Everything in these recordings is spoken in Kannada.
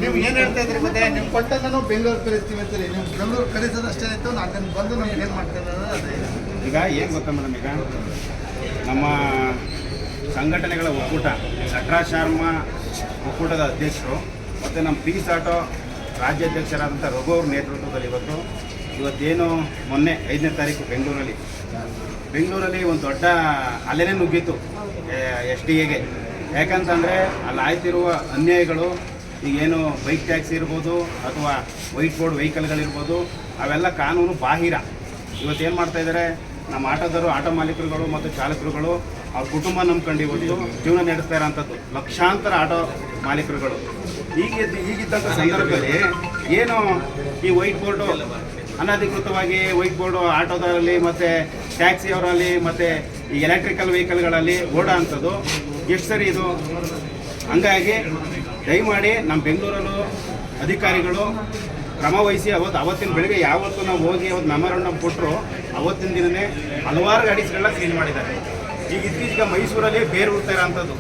ನೀವು ಏನು ಹೇಳ್ತಾ ಇದ್ರಿ ಮತ್ತೆ ನೀವು ಕೊಟ್ಟದನ್ನು ಬೆಂಗಳೂರು ಕಳಿಸ್ತೀವಿ ಅಂತೀರಿ. ನೀವು ಬೆಂಗಳೂರು ಕಳಿಸೋದಷ್ಟೇ ಆಯಿತು, ನಾನು ಬಂದು ನಮ್ಗೆ ಏನು ಮಾಡ್ತೇನೆ ಅದೇ. ಈಗ ಏನು ಗೊತ್ತಾ ಮೇಡಮ್, ಈಗ ನಮ್ಮ ಸಂಘಟನೆಗಳ ಒಕ್ಕೂಟ ಸಟ್ರಾ ಶಾರ್ಮಾ ಒಕ್ಕೂಟದ ಅಧ್ಯಕ್ಷರು ಮತ್ತು ನಮ್ಮ ಪೀಸ್ ಆಟೋ ರಾಜ್ಯಾಧ್ಯಕ್ಷರಾದಂಥ ರಘು ಅವ್ರ ನೇತೃತ್ವದಲ್ಲಿ ಇವತ್ತೇನು ಮೊನ್ನೆ 5ನೇ ತಾರೀಕು ಬೆಂಗಳೂರಲ್ಲಿ ಒಂದು ದೊಡ್ಡ ಅಲೆನೇ ನುಗ್ಗಿತ್ತು SDAಗೆ. ಯಾಕಂತಂದರೆ ಅಲ್ಲಿ ಆಯ್ತಿರುವ ಅನ್ಯಾಯಗಳು, ಈಗೇನು ಬೈಕ್ ಟ್ಯಾಕ್ಸಿ ಇರ್ಬೋದು ಅಥವಾ ವೈಟ್ ಬೋರ್ಡ್ ವೆಹಿಕಲ್ಗಳಿರ್ಬೋದು, ಅವೆಲ್ಲ ಕಾನೂನು ಬಾಹಿರ. ಇವತ್ತೇನು ಮಾಡ್ತಾಯಿದ್ದಾರೆ ನಮ್ಮ ಆಟೋ ಮಾಲೀಕರುಗಳು ಮತ್ತು ಚಾಲಕರುಗಳು ಅವ್ರ ಕುಟುಂಬ ನಂಬ್ಕೊಂಡು ಇವತ್ತು ಜೀವನ ನಡೆಸ್ತಾ ಇರೋಂಥದ್ದು ಲಕ್ಷಾಂತರ ಆಟೋ ಮಾಲೀಕರುಗಳು. ಈಗಿದ್ದಂಥ ಸಂದರ್ಭದಲ್ಲಿ ಏನು ಈ ವೈಟ್ ಬೋರ್ಡು ಅನಧಿಕೃತವಾಗಿ ವೈಟ್ ಬೋರ್ಡು ಆಟೋದರಲ್ಲಿ ಮತ್ತು ಟ್ಯಾಕ್ಸಿಯವರಲ್ಲಿ ಮತ್ತು ಈ ಎಲೆಕ್ಟ್ರಿಕಲ್ ವೆಹಿಕಲ್ಗಳಲ್ಲಿ ಓಡೋ ಅಂಥದ್ದು ಎಷ್ಟು ಸರಿ ಇದು? ಹಂಗಾಗಿ ದಯಮಾಡಿ ನಮ್ಮ ಬೆಂಗಳೂರಲ್ಲೂ ಅಧಿಕಾರಿಗಳು ಕ್ರಮ ವಹಿಸಿ ಅವತ್ತಿನ ಬೆಳಗ್ಗೆ ಯಾವತ್ತು ನಾವು ಹೋಗಿ ಅವತ್ತು ಮೆಮೊರಂಡಮ್ ಕೊಟ್ಟರು ಅವತ್ತಿನ ದಿನವೇ ಹಲವಾರು ಗಾಡೀಸ್ಗಳನ್ನ ಸೀಲ್ ಮಾಡಿದ್ದಾರೆ. ಈಗ ಇತ್ತೀಚೆಗೆ ಮೈಸೂರಲ್ಲಿ ಬೇರೆ ಹುಡ್ತಾ ಇರೋಂಥದ್ದು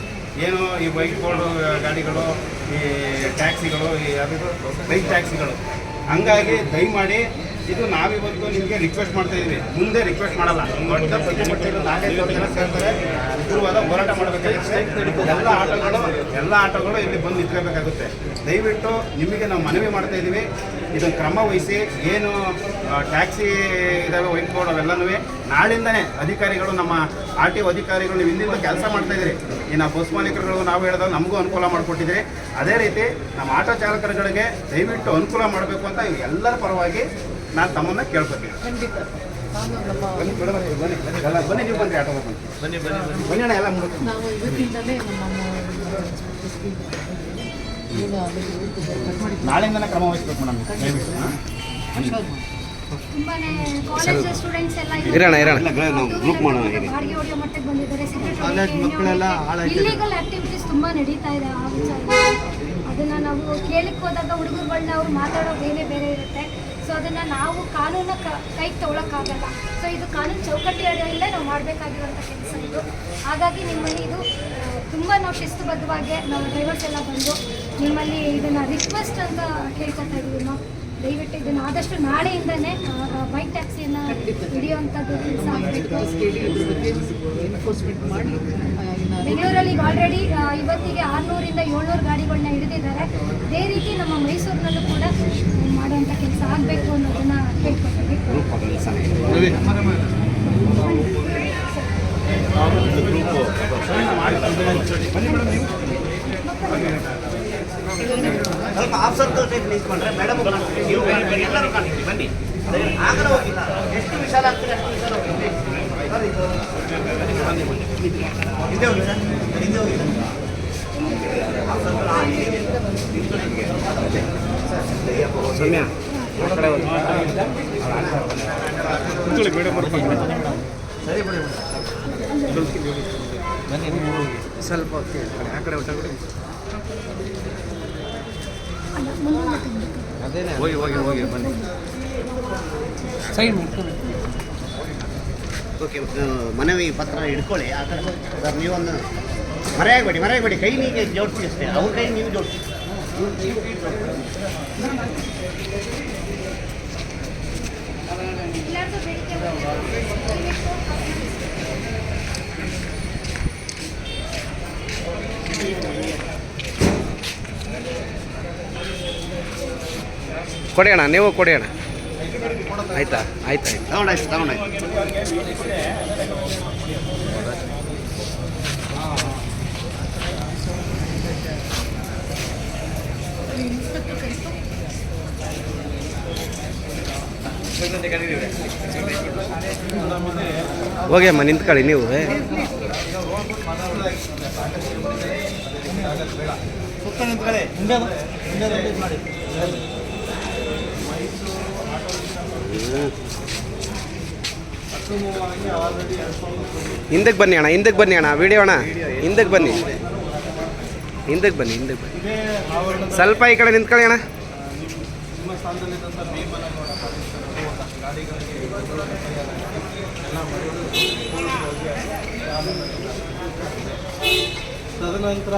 ಏನು ಈ ವೈಟ್ ಬೋರ್ಡು ಗಾಡಿಗಳು, ಈ ಟ್ಯಾಕ್ಸಿಗಳು, ಈ ಯಾವುದು ಬೈಕ್ ಟ್ಯಾಕ್ಸಿಗಳು. ಹಂಗಾಗಿ ದಯಮಾಡಿ ಇದು ನಾವಿವತ್ತು ನಿಮಗೆ ರಿಕ್ವೆಸ್ಟ್ ಮಾಡ್ತಾ ಇದ್ದೀವಿ, ಮುಂದೆ ರಿಕ್ವೆಸ್ಟ್ ಮಾಡಲ್ಲ. ದೊಡ್ಡ ಪ್ರತಿಭಟನೆಗಳು ನಾಳೆ ಜನ ಸೇರ್ತಾರೆ, ಉಗ್ರವಾದ ಹೋರಾಟ ಮಾಡಬೇಕಾಗುತ್ತೆ. ಎಲ್ಲ ಆಟೋಗಳು ಇಲ್ಲಿ ಬಂದು ನಿಂತ್ಕೋಬೇಕಾಗುತ್ತೆ. ದಯವಿಟ್ಟು ನಿಮಗೆ ನಾವು ಮನವಿ ಮಾಡ್ತಾ ಇದ್ದೀವಿ, ಇದನ್ನು ಕ್ರಮ ವಹಿಸಿ. ಏನು ಟ್ಯಾಕ್ಸಿ ಇದ್ದಾವೆ ವೈಟ್ ಬೋರ್ಡ್ ಅವೆಲ್ಲನೂ ನಾಳಿಂದನೇ ಅಧಿಕಾರಿಗಳು, ನಮ್ಮ RTO ಅಧಿಕಾರಿಗಳು ನೀವು ಹಿಂದಿಂದ ಕೆಲಸ ಮಾಡ್ತಾಯಿದ್ದೀರಿ. ಇನ್ನು ಬಸ್ ಮಾಲೀಕರುಗಳು ನಾವು ಹೇಳಿದಾಗ ನಮಗೂ ಅನುಕೂಲ ಮಾಡಿಕೊಟ್ಟಿದ್ದೀರಿ. ಅದೇ ರೀತಿ ನಮ್ಮ ಆಟೋ ಚಾಲಕರುಗಳಿಗೆ ದಯವಿಟ್ಟು ಅನುಕೂಲ ಮಾಡಬೇಕು ಅಂತ ಎಲ್ಲರ ಪರವಾಗಿ ನಾನು ತಮ್ಮನ್ನು ಕೇಳ್ಕೊತೀನಿ. ಬನ್ನಿ ನೀವು ಬನ್ನಿ ಆಟೋ ಬನ್ನಿ ಅಣ್ಣ, ಎಲ್ಲ ನಾಳೆಯಿಂದನೇ ಕ್ರಮ ವಹಿಸ್ಬೇಕು ಮೇಡಮ್. ಗ್ರೂಪ್ ಮಾಡೋಣ. ಇಲ್ಲಿಗಲ್ ಆಕ್ಟಿವಿಟೀಸ್ ತುಂಬಾ ನಡೀತಾ ಇದೆ. ಅದನ್ನ ನಾವು ಕೇಳಕ್ಕೆ ಹೋದಾಗ ಹುಡುಗರುಗಳನ್ನ ಅವ್ರು ಮಾತಾಡೋ ಬೇರೆ ಇರುತ್ತೆ. ಸೊ ಅದನ್ನು ನಾವು ಕಾನೂನ ಕೈಗೆ ತೊಗೊಳಕ್ಕಾಗಲ್ಲ. ಸೊ ಇದು ಕಾನೂನು ಚೌಕಟ್ಟು ಅಡಿಯಲ್ಲೇ ನಾವು ಮಾಡಬೇಕಾಗಿರುವಂಥ ಕೆಲಸ ಇದು. ಹಾಗಾಗಿ ನಿಮ್ಮಲ್ಲಿ ಇದು ತುಂಬ ನಾವು ಶಿಸ್ತುಬದ್ಧವಾಗಿ ನಾವು ಡ್ರೈವರ್ಸ್ ಎಲ್ಲ ಬಂದು ನಿಮ್ಮಲ್ಲಿ ಇದನ್ನು ರಿಕ್ವೆಸ್ಟ್ ಅಂತ ಕೇಳ್ಕೊತಾ ಇದ್ದೀವಿ. ನಾವು ದಯವಿಟ್ಟು ಇದನ್ನು ಆದಷ್ಟು ನಾಳೆಯಿಂದನೇ ಬೈಕ್ ಟ್ಯಾಕ್ಸಿಯನ್ನು ಹಿಡಿಯುವಂಥದ್ದು ಕೆಲಸ ಆಗಬೇಕು. ಬೆಂಗಳೂರಲ್ಲಿ ಈಗ ಆಲ್ರೆಡಿ ಇವತ್ತಿಗೆ 600ರಿಂದ 700 ಗಾಡಿಗಳನ್ನ ಹಿಡಿದಿದ್ದಾರೆ. ಅದೇ ರೀತಿ ನಮ್ಮ ಮೈಸೂರಿನಲ್ಲೂ ಕೂಡ ಮಾಡುವಂಥ ಕೆಲಸ ಆಗಬೇಕು ಅನ್ನೋದನ್ನ ಕೇಳ್ಕೊತೀವಿ. ಸ್ವಲ್ಪ ಆಫ್ ಸರ್ಕಲ್ ಟೈಪ್ ನಿಂತ್ಕೊಂಡ್ರೆ ಮೇಡಮ್ ನೀವು ಎಲ್ಲರೂ ಕಾಣ್ತೀವಿ. ಬನ್ನಿ, ಆಗಲೂ ಹೋಗಿಲ್ಲ. ಎಷ್ಟು ವಿಶಾಲ ಆಗ್ತದೆ ಅಷ್ಟು ವಿಶಾಲ ಹೋಗಿ ಹಿಂದೆ ಹೋಗಿ ಸರ್, ಹಿಂದೆ ಹೋಗಿ ಸರಿ ಬಿಡಿ ಸ್ವಲ್ಪ ಆ ಕಡೆ ಹೊಟ್ಟೆ ಅದೇನೇ ಹೋಗಿ ಬನ್ನಿ ಸೈಡ್ ಮಾಡ್ಕೊಂಡು. ಓಕೆ, ಮನವಿ ಪತ್ರ ಹಿಡ್ಕೊಳ್ಳಿ. ಆ ಥರ ಸರ್ ನೀವೊಂದು ಮರೆಯಾಗಬೇಡಿ, ಕೈ ನೀಗೆ ಜೋಡಿಸಿ ಅಷ್ಟೇ. ಅವ್ರ ಕೈ ನೀವು ಜೋಡಿಸಿ. ಕೊಡಿ ಅಣ್ಣ, ನೀವು ಕೊಡಿ ಅಣ್ಣ. ಆಯ್ತಾ? ಆಯ್ತು ತಗೊಂಡಾಯ್ತು. ಹೋಗಿ ಅಮ್ಮ, ನಿಂತ್ಕೊಳ್ಳಿ ನೀವು. ಸುತ್ತ ನಿಂತ್ಕೊಳ್ಳಿ. ಮಾಡಿ ಹಿಂದಕ್ಕೆ ಬನ್ನಿ ಅಣ್ಣ, ವಿಡಿಯೋ ಅಣ್ಣ, ಹಿಂದಕ್ಕೆ ಬನ್ನಿ. ಸ್ವಲ್ಪ ಈ ಕಡೆ ನಿಂತ್ಕೊಳ್ಳಿ ಅಣ್ಣ. ತದನಂತರ